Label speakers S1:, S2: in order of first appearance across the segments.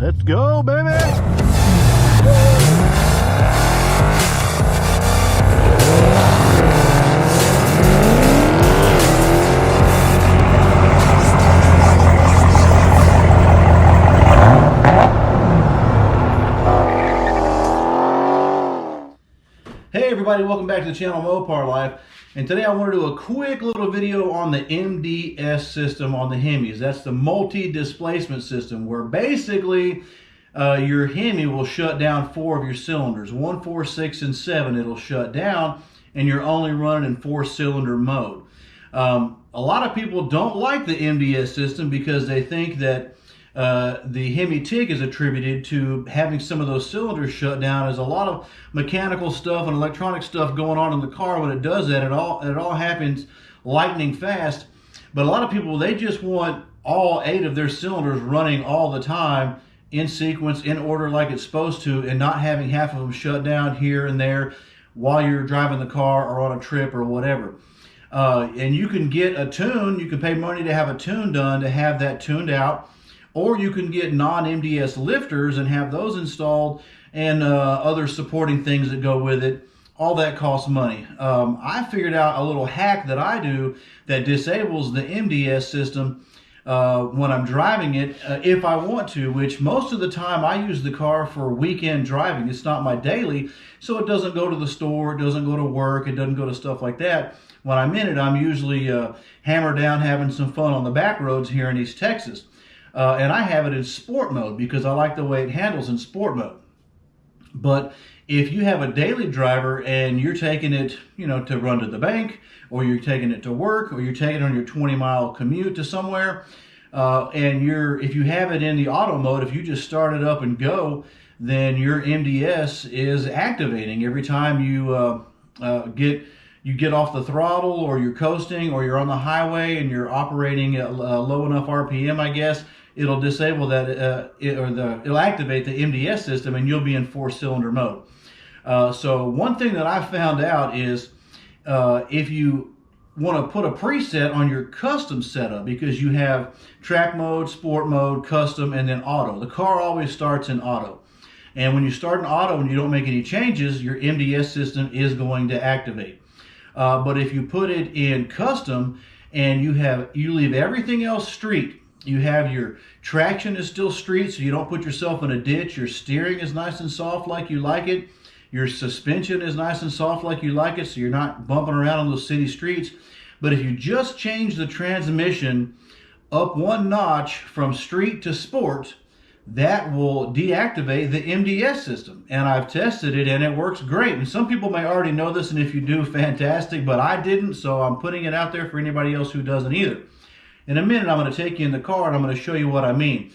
S1: Let's go, baby! Hey everybody, welcome back to the channel Mopar Life. And today I want to do a quick little video on the MDS system on the Hemis. That's the multi-displacement system, where basically your Hemi will shut down 4 of your cylinders. 1, 4, 6, and 7 it'll shut down, and you're only running in 4-cylinder mode. A lot of people don't like the MDS system because they think that the Hemi tick is attributed to having some of those cylinders shut down. There's a lot of mechanical stuff and electronic stuff going on in the car when it does that. It all happens lightning fast. But a lot of people, they just want all 8 of their cylinders running all the time in sequence, in order like it's supposed to, and not having half of them shut down here and there while you're driving the car or on a trip or whatever. And you can get a tune, you can pay money to have a tune done to have that tuned out. Or you can get non-MDS lifters and have those installed, and other supporting things that go with it. All that costs money. I figured out a little hack that I do that disables the MDS system when I'm driving it, if I want to, which most of the time I use the car for weekend driving. It's not my daily, so it doesn't go to the store, it doesn't go to work, it doesn't go to stuff like that. When I'm in it, I'm usually hammered down having some fun on the back roads here in East Texas. And I have it in sport mode because I like the way it handles in sport mode. But if you have a daily driver and you're taking it, you know, to run to the bank, or you're taking it to work, or you're taking it on your 20-mile commute to somewhere, and if you have it in the auto mode, if you just start it up and go, then your MDS is activating every time you get off the throttle, or you're coasting, or you're on the highway and you're operating at low enough RPM, I guess. It'll disable that, it'll activate the MDS system, and you'll be in 4-cylinder mode. So one thing that I found out is if you want to put a preset on your custom setup, because you have track mode, sport mode, custom, and then auto. The car always starts in auto. And when you start in auto and you don't make any changes, your MDS system is going to activate. But if you put it in custom and you leave everything else street, you have your traction is still street, so you don't put yourself in a ditch. Your steering is nice and soft like you like it. Your suspension is nice and soft like you like it, so you're not bumping around on those city streets. But if you just change the transmission up 1 notch from street to sport, that will deactivate the MDS system. And I've tested it and it works great. And some people may already know this, and if you do, fantastic, but I didn't, so I'm putting it out there for anybody else who doesn't either. In a minute, I'm going to take you in the car and I'm going to show you what I mean.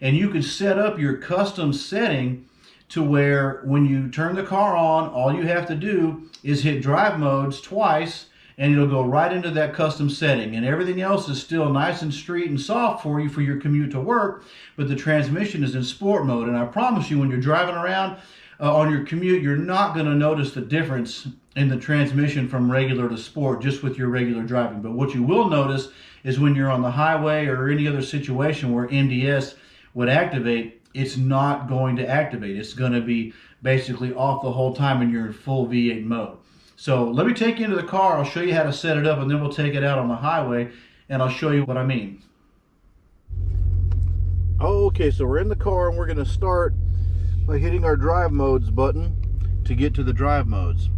S1: And you can set up your custom setting to where when you turn the car on, all you have to do is hit drive modes twice, and it'll go right into that custom setting. And everything else is still nice and street and soft for you for your commute to work, but the transmission is in sport mode. And I promise you, when you're driving around on your commute, you're not going to notice the difference in the transmission from regular to sport just with your regular driving. But what you will notice is when you're on the highway or any other situation where MDS would activate, it's not going to activate. It's going to be basically off the whole time, and you're in full V8 mode. So let me take you into the car, I'll show you how to set it up, and then we'll take it out on the highway and I'll show you what I mean. Okay, so we're in the car and we're going to start by hitting our drive modes button to get to the drive modes.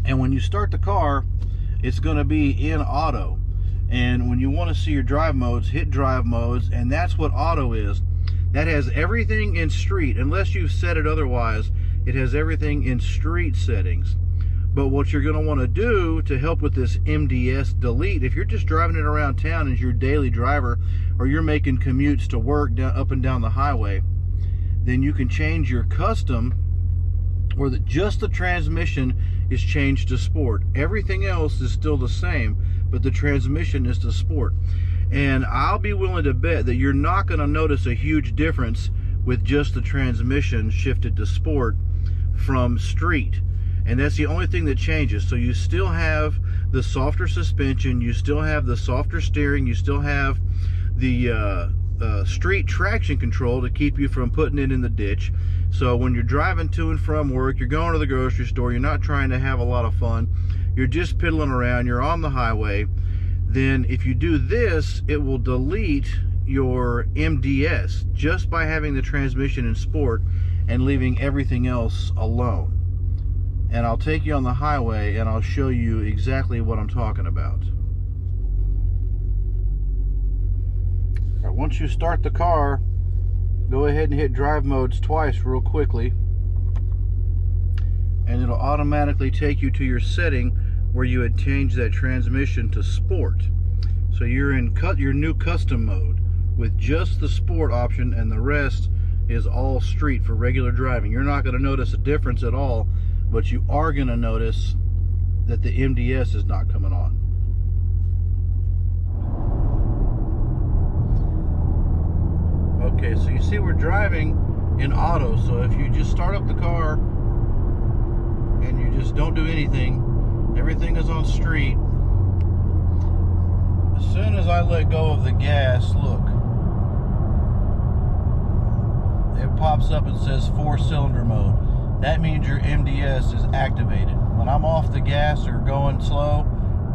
S1: And when you start the car, it's going to be in auto. And when you want to see your drive modes, hit drive modes, and that's what auto is. That has everything in street. Unless you've set it otherwise, it has everything in street settings. But what you're going to want to do to help with this MDS delete, if you're just driving it around town as your daily driver, or you're making commutes to work up and down the highway, then you can change your custom, or just the transmission is changed to sport. Everything else is still the same, but the transmission is to sport. And I'll be willing to bet that you're not going to notice a huge difference with just the transmission shifted to sport from street. And that's the only thing that changes. So you still have the softer suspension, you still have the softer steering, you still have the street traction control to keep you from putting it in the ditch. So when you're driving to and from work, you're going to the grocery store, you're not trying to have a lot of fun, you're just piddling around, you're on the highway, then if you do this, it will delete your MDS just by having the transmission in sport and leaving everything else alone. And I'll take you on the highway and I'll show you exactly what I'm talking about. All right, once you start the car, go ahead and hit drive modes twice real quickly, and it'll automatically take you to your setting where you had changed that transmission to sport. So you're in your new custom mode with just the sport option, and the rest is all street for regular driving. You're not going to notice a difference at all, but you are going to notice that the MDS is not coming on. Okay, so you see we're driving in auto, so if you just start up the car and you just don't do anything, everything is on street. As soon as I let go of the gas, look, it pops up and says 4-cylinder mode. That means your MDS is activated. When I'm off the gas or going slow,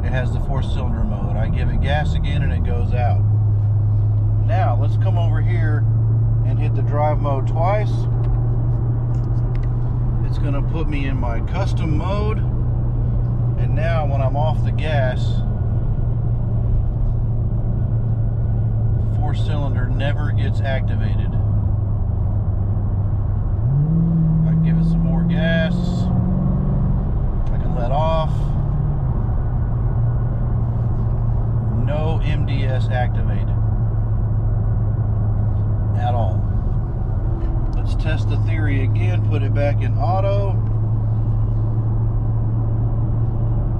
S1: it has the 4-cylinder mode. I give it gas again and it goes out. Now let's come over here and hit the drive mode twice. It's going to put me in my custom mode, and now when I'm off the gas, 4-cylinder never gets activated. I can give it some more gas. I can let off. No MDS activated at all. Let's test the theory again, put it back in auto,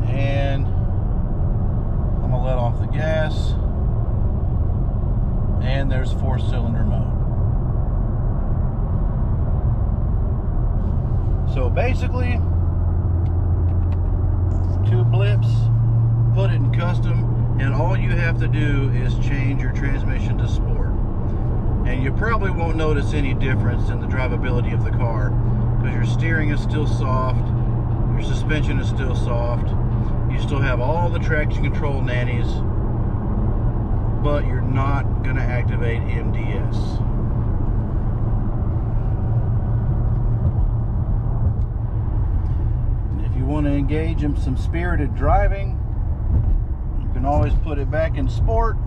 S1: and I'm gonna let off the gas, and there's 4-cylinder mode. So basically, 2 blips, put it in custom, and all you have to do is change your transmission to sport. And you probably won't notice any difference in the drivability of the car, because your steering is still soft, your suspension is still soft, you still have all the traction control nannies, but you're not going to activate MDS. And if you want to engage in some spirited driving, you can always put it back in sport,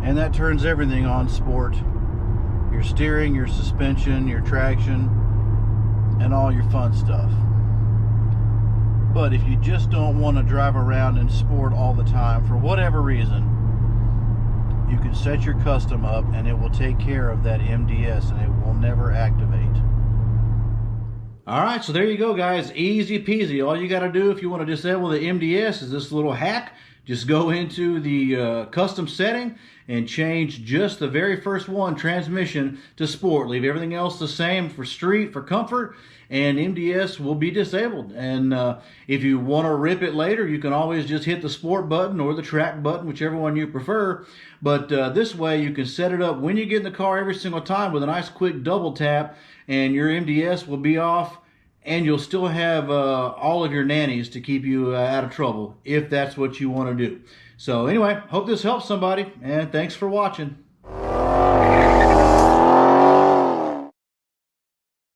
S1: and that turns everything on sport. Your steering, your suspension, your traction, and all your fun stuff. But if you just don't want to drive around in sport all the time for whatever reason, you can set your custom up and it will take care of that MDS and it will never activate. Alright, so there you go guys, easy peasy. All you got to do if you want to disable the MDS is this little hack. Just go into the custom setting and change just the very first one, transmission, to sport. Leave everything else the same for street, for comfort, and MDS will be disabled. And if you want to rip it later, you can always just hit the sport button or the track button, whichever one you prefer. But this way you can set it up when you get in the car every single time with a nice quick double tap, and your MDS will be off, and you'll still have all of your nannies to keep you out of trouble if that's what you want to do. So anyway, hope this helps somebody, and thanks for watching.